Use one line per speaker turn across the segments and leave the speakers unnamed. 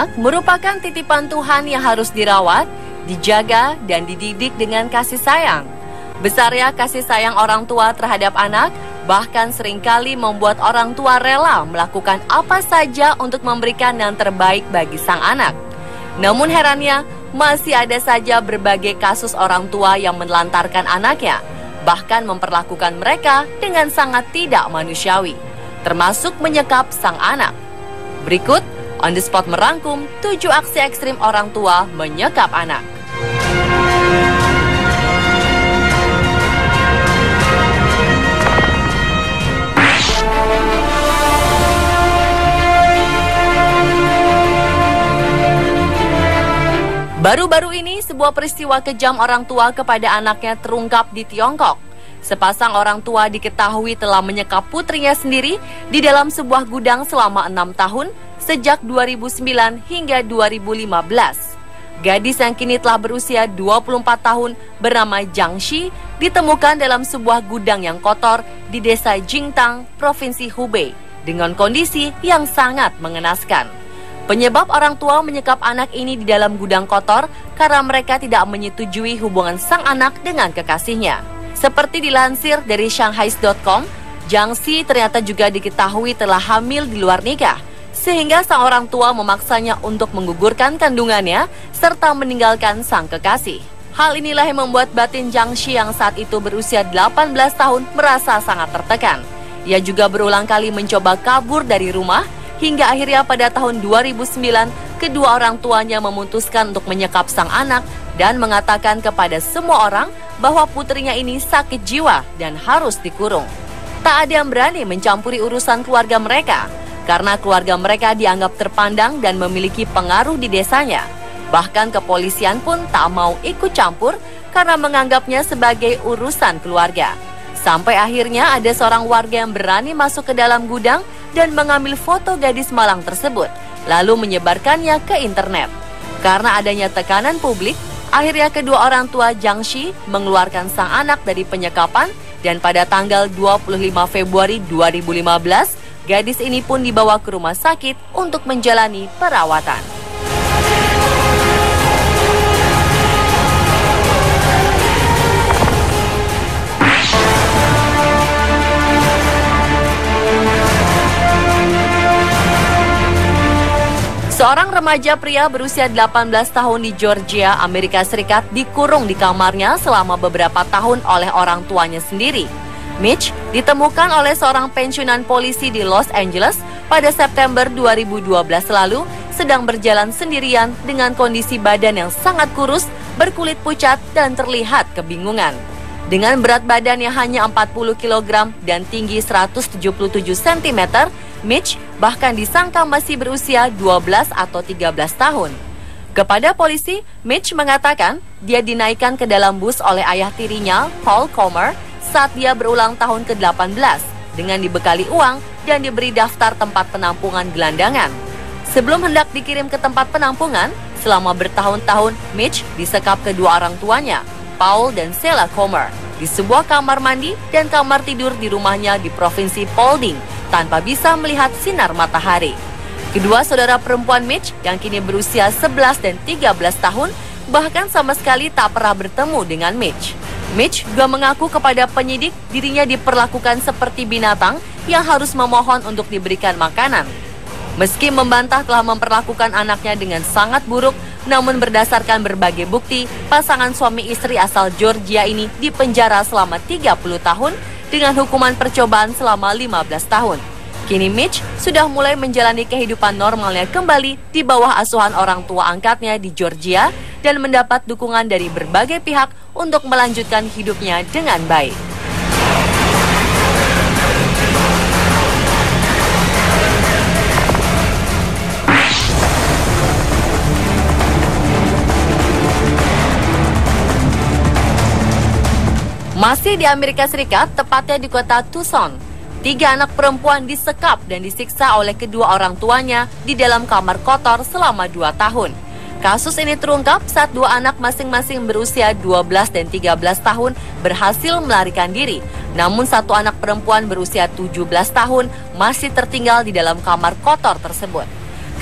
Anak merupakan titipan Tuhan yang harus dirawat, dijaga, dan dididik dengan kasih sayang. Besarnya kasih sayang orang tua terhadap anak bahkan seringkali membuat orang tua rela melakukan apa saja untuk memberikan yang terbaik bagi sang anak. Namun herannya, masih ada saja berbagai kasus orang tua yang menelantarkan anaknya, bahkan memperlakukan mereka dengan sangat tidak manusiawi, termasuk menyekap sang anak. Berikut, On The Spot merangkum 7 aksi ekstrim orang tua menyekap anak. Baru-baru ini, sebuah peristiwa kejam orang tua kepada anaknya terungkap di Tiongkok. Sepasang orang tua diketahui telah menyekap putrinya sendiri di dalam sebuah gudang selama 6 tahun sejak 2009 hingga 2015. Gadis yang kini telah berusia 24 tahun bernama Jiang Shi ditemukan dalam sebuah gudang yang kotor di desa Jingtang, Provinsi Hubei, dengan kondisi yang sangat mengenaskan. Penyebab orang tua menyekap anak ini di dalam gudang kotor karena mereka tidak menyetujui hubungan sang anak dengan kekasihnya. Seperti dilansir dari Shanghai.com, Jiang Shi ternyata juga diketahui telah hamil di luar nikah, sehingga sang orang tua memaksanya untuk menggugurkan kandungannya serta meninggalkan sang kekasih. Hal inilah yang membuat batin Jiang Shi yang saat itu berusia 18 tahun merasa sangat tertekan. Ia juga berulang kali mencoba kabur dari rumah, hingga akhirnya pada tahun 2009, kedua orang tuanya memutuskan untuk menyekap sang anak dan mengatakan kepada semua orang bahwa putrinya ini sakit jiwa dan harus dikurung. Tak ada yang berani mencampuri urusan keluarga mereka, karena keluarga mereka dianggap terpandang dan memiliki pengaruh di desanya. Bahkan kepolisian pun tak mau ikut campur karena menganggapnya sebagai urusan keluarga. Sampai akhirnya ada seorang warga yang berani masuk ke dalam gudang dan mengambil foto gadis malang tersebut, lalu menyebarkannya ke internet. Karena adanya tekanan publik, akhirnya kedua orang tua Jiang Shi mengeluarkan sang anak dari penyekapan, dan pada tanggal 25 Februari 2015, gadis ini pun dibawa ke rumah sakit untuk menjalani perawatan. Seorang remaja pria berusia 18 tahun di Georgia, Amerika Serikat dikurung di kamarnya selama beberapa tahun oleh orang tuanya sendiri. Mitch ditemukan oleh seorang pensiunan polisi di Los Angeles pada September 2012 lalu sedang berjalan sendirian dengan kondisi badan yang sangat kurus, berkulit pucat, dan terlihat kebingungan. Dengan berat badan yang hanya 40 kg dan tinggi 177 cm, Mitch bahkan disangka masih berusia 12 atau 13 tahun. Kepada polisi, Mitch mengatakan dia dinaikkan ke dalam bus oleh ayah tirinya, Paul Comer, saat dia berulang tahun ke-18 dengan dibekali uang dan diberi daftar tempat penampungan gelandangan. Sebelum hendak dikirim ke tempat penampungan, selama bertahun-tahun Mitch disekap kedua orang tuanya, Paul dan Sheila Comer, di sebuah kamar mandi dan kamar tidur di rumahnya di Provinsi Paulding, tanpa bisa melihat sinar matahari. Kedua saudara perempuan Mitch yang kini berusia 11 dan 13 tahun bahkan sama sekali tak pernah bertemu dengan Mitch. Mitch juga mengaku kepada penyidik dirinya diperlakukan seperti binatang yang harus memohon untuk diberikan makanan. Meski membantah telah memperlakukan anaknya dengan sangat buruk, namun berdasarkan berbagai bukti, pasangan suami istri asal Georgia ini dipenjara selama 30 tahun dengan hukuman percobaan selama 15 tahun. Kini Mitch sudah mulai menjalani kehidupan normalnya kembali di bawah asuhan orang tua angkatnya di Georgia dan mendapat dukungan dari berbagai pihak untuk melanjutkan hidupnya dengan baik. Masih di Amerika Serikat, tepatnya di kota Tucson, 3 anak perempuan disekap dan disiksa oleh kedua orang tuanya di dalam kamar kotor selama 2 tahun. Kasus ini terungkap saat 2 anak masing-masing berusia 12 dan 13 tahun berhasil melarikan diri. Namun 1 anak perempuan berusia 17 tahun masih tertinggal di dalam kamar kotor tersebut.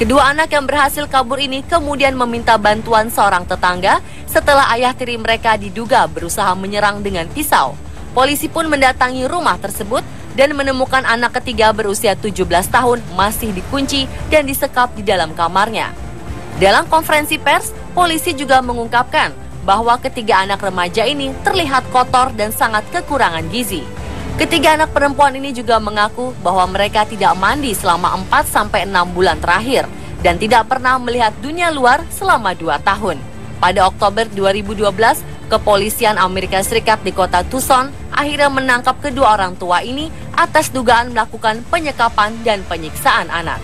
Kedua anak yang berhasil kabur ini kemudian meminta bantuan seorang tetangga setelah ayah tiri mereka diduga berusaha menyerang dengan pisau. Polisi pun mendatangi rumah tersebut dan menemukan anak ketiga berusia 17 tahun masih dikunci dan disekap di dalam kamarnya. Dalam konferensi pers, polisi juga mengungkapkan bahwa ketiga anak remaja ini terlihat kotor dan sangat kekurangan gizi. Ketiga anak perempuan ini juga mengaku bahwa mereka tidak mandi selama 4-6 bulan terakhir dan tidak pernah melihat dunia luar selama 2 tahun. Pada Oktober 2012, kepolisian Amerika Serikat di kota Tucson akhirnya menangkap kedua orang tua ini atas dugaan melakukan penyekapan dan penyiksaan anak.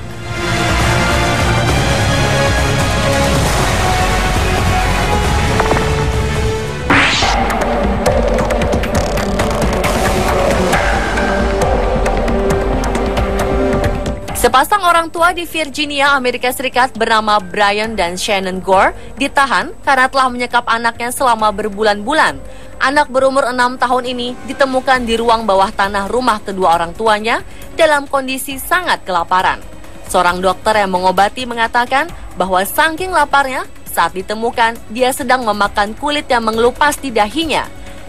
Sepasang orang tua di Virginia, Amerika Serikat bernama Brian dan Shannon Gore ditahan karena telah menyekap anaknya selama berbulan-bulan. Anak berumur 6 tahun ini ditemukan di ruang bawah tanah rumah kedua orang tuanya dalam kondisi sangat kelaparan. Seorang dokter yang mengobati mengatakan bahwa saking laparnya, saat ditemukan dia sedang memakan kulit yang mengelupas di dahinya.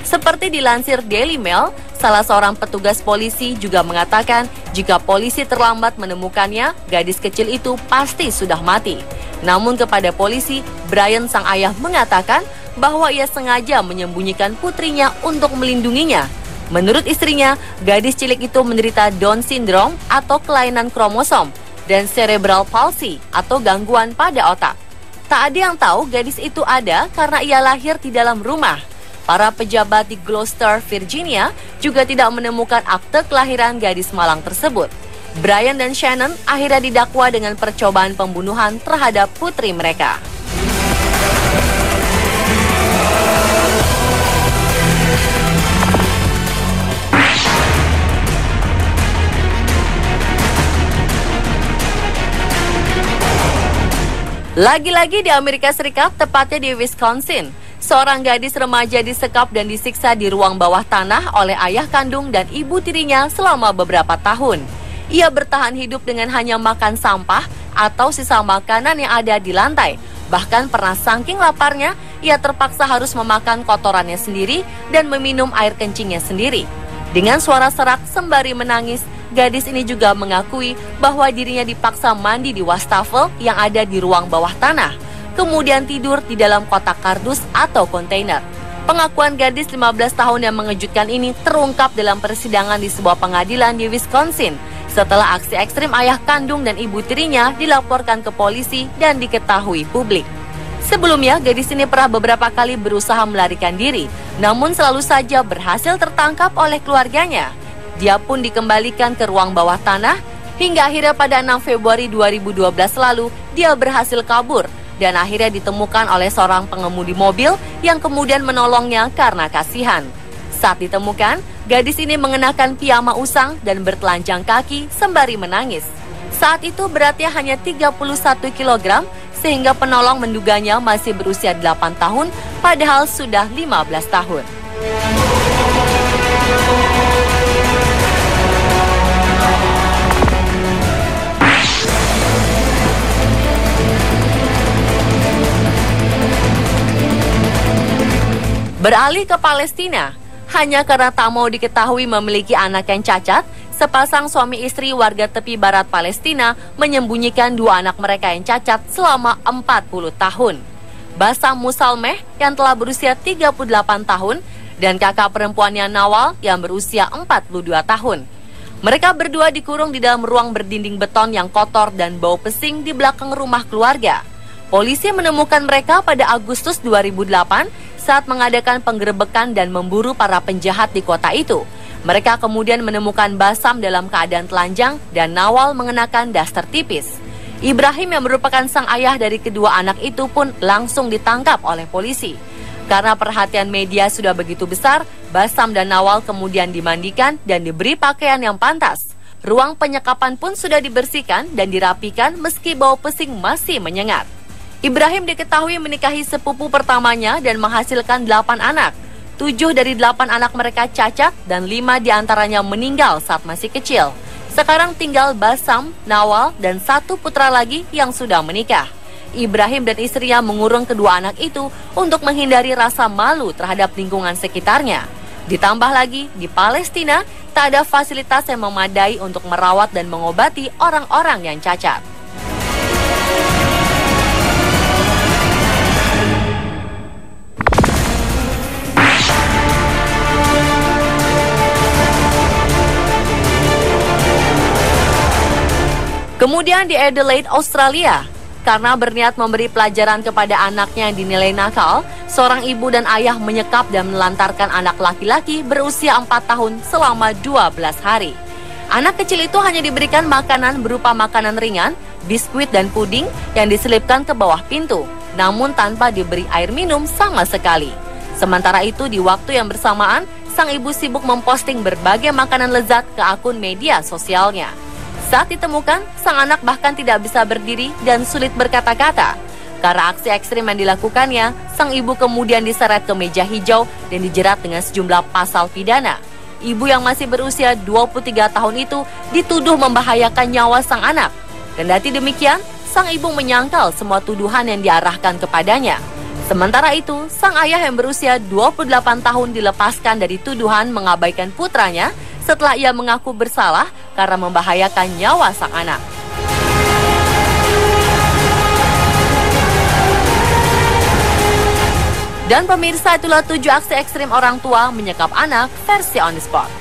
Seperti dilansir Daily Mail, salah seorang petugas polisi juga mengatakan jika polisi terlambat menemukannya, gadis kecil itu pasti sudah mati. Namun kepada polisi, Brian sang ayah mengatakan bahwa ia sengaja menyembunyikan putrinya untuk melindunginya. Menurut istrinya, gadis cilik itu menderita Down syndrome atau kelainan kromosom dan cerebral palsy atau gangguan pada otak. Tak ada yang tahu gadis itu ada karena ia lahir di dalam rumah. Para pejabat di Gloucester, Virginia juga tidak menemukan akte kelahiran gadis malang tersebut. Brian dan Shannon akhirnya didakwa dengan percobaan pembunuhan terhadap putri mereka. Lagi-lagi di Amerika Serikat, tepatnya di Wisconsin, seorang gadis remaja disekap dan disiksa di ruang bawah tanah oleh ayah kandung dan ibu tirinya selama beberapa tahun. Ia bertahan hidup dengan hanya makan sampah atau sisa makanan yang ada di lantai. Bahkan pernah saking laparnya, ia terpaksa harus memakan kotorannya sendiri dan meminum air kencingnya sendiri. Dengan suara serak sembari menangis, gadis ini juga mengakui bahwa dirinya dipaksa mandi di wastafel yang ada di ruang bawah tanah, kemudian tidur di dalam kotak kardus atau kontainer. Pengakuan gadis 15 tahun yang mengejutkan ini terungkap dalam persidangan di sebuah pengadilan di Wisconsin setelah aksi ekstrim ayah kandung dan ibu tirinya dilaporkan ke polisi dan diketahui publik. Sebelumnya, gadis ini pernah beberapa kali berusaha melarikan diri, namun selalu saja berhasil tertangkap oleh keluarganya. Dia pun dikembalikan ke ruang bawah tanah, hingga akhirnya pada 6 Februari 2012 lalu, dia berhasil kabur dan akhirnya ditemukan oleh seorang pengemudi mobil yang kemudian menolongnya karena kasihan. Saat ditemukan, gadis ini mengenakan piyama usang dan bertelanjang kaki sembari menangis. Saat itu beratnya hanya 31 kg, sehingga penolong menduganya masih berusia 8 tahun, padahal sudah 15 tahun. Beralih ke Palestina, hanya karena tak mau diketahui memiliki anak yang cacat, sepasang suami istri warga tepi barat Palestina menyembunyikan 2 anak mereka yang cacat selama 40 tahun. Basam Musalmeh yang telah berusia 38 tahun dan kakak perempuannya Nawal yang berusia 42 tahun. Mereka berdua dikurung di dalam ruang berdinding beton yang kotor dan bau pesing di belakang rumah keluarga. Polisi menemukan mereka pada Agustus 2008 saat mengadakan penggerebekan dan memburu para penjahat di kota itu. Mereka kemudian menemukan Basam dalam keadaan telanjang dan Nawal mengenakan daster tipis. Ibrahim yang merupakan sang ayah dari kedua anak itu pun langsung ditangkap oleh polisi. Karena perhatian media sudah begitu besar, Basam dan Nawal kemudian dimandikan dan diberi pakaian yang pantas. Ruang penyekapan pun sudah dibersihkan dan dirapikan meski bau pesing masih menyengat. Ibrahim diketahui menikahi sepupu pertamanya dan menghasilkan 8 anak. 7 dari 8 anak mereka cacat dan 5 diantaranya meninggal saat masih kecil. Sekarang tinggal Basam, Nawal, dan 1 putra lagi yang sudah menikah. Ibrahim dan istrinya mengurung kedua anak itu untuk menghindari rasa malu terhadap lingkungan sekitarnya. Ditambah lagi, di Palestina tak ada fasilitas yang memadai untuk merawat dan mengobati orang-orang yang cacat. Kemudian di Adelaide, Australia, karena berniat memberi pelajaran kepada anaknya yang dinilai nakal, seorang ibu dan ayah menyekap dan melantarkan anak laki-laki berusia 4 tahun selama 12 hari. Anak kecil itu hanya diberikan makanan berupa makanan ringan, biskuit dan puding yang diselipkan ke bawah pintu, namun tanpa diberi air minum sama sekali. Sementara itu di waktu yang bersamaan, sang ibu sibuk memposting berbagai makanan lezat ke akun media sosialnya. Saat ditemukan, sang anak bahkan tidak bisa berdiri dan sulit berkata-kata. Karena aksi ekstrim yang dilakukannya, sang ibu kemudian diseret ke meja hijau dan dijerat dengan sejumlah pasal pidana. Ibu yang masih berusia 23 tahun itu dituduh membahayakan nyawa sang anak. Kendati demikian, sang ibu menyangkal semua tuduhan yang diarahkan kepadanya. Sementara itu, sang ayah yang berusia 28 tahun dilepaskan dari tuduhan mengabaikan putranya setelah ia mengaku bersalah karena membahayakan nyawa sang anak. Dan pemirsa, itulah 7 aksi ekstrim orang tua menyekap anak versi On The Spot.